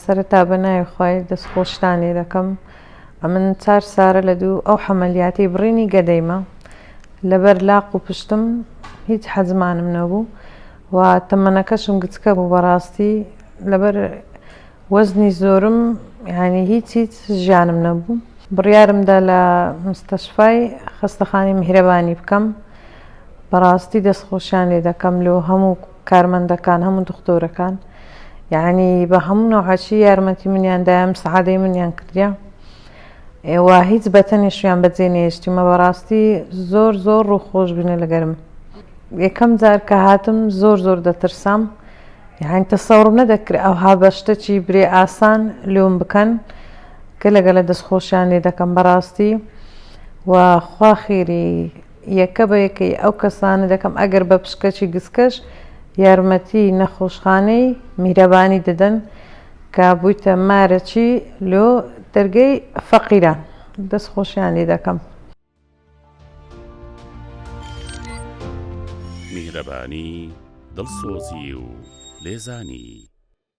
سەرەتا بەناوی خوای دەستخۆشتان لێ دەکەم. من 4 سارە لە دوو ئەو حەمەلیاتی بڕینی گەدەیمە لەبەر لاق و پشتم هیچ حەزمانم نەبوو و تەمەنەکەشم گچکە بوو بەڕاستی لەبەر وەزنی زۆرم یعنی هیچ ژیانم نەبوو. بڕیارمدا لە مستەشفای خەستەخانەی میهرەبانی بکەم. بەڕاستی دەستخۆشیان لێ دەکەم لێ هەموو کارمەندەکان هەموو دکتۆرەکان یعنی بە هەموو نەوحەچی یارمەتی منیاندایە مساعدەی منیان کردیا ئێوە هیچ بەتەنێشیان بەجێ نێشتیمە. بەڕاستی زۆر زۆر ڕووخۆش بنە لەگەرم. یەکەم جار کە هاتم زۆر دەترسام یعنی تەسەوڕم نەدەکرد ئەوها بە شتێکی برێ ئاسان لێم بکەن کە لەگەڵە دەستخۆشیان لێ دەکەم بەڕاستی و خوا خێری یەکە بە یەکەی ئەو کەسانە دەکەم ئەگەر بە پشکەچی گسکەش یارمەتی نەخۆشخانەی میهرەبانی دەدەن کە بوویتە مارەچی لۆ دەرگەی فەقیران. دەستخۆشیان لێ دەکەم. میهرەبانی دڵسۆزی و لێزانی.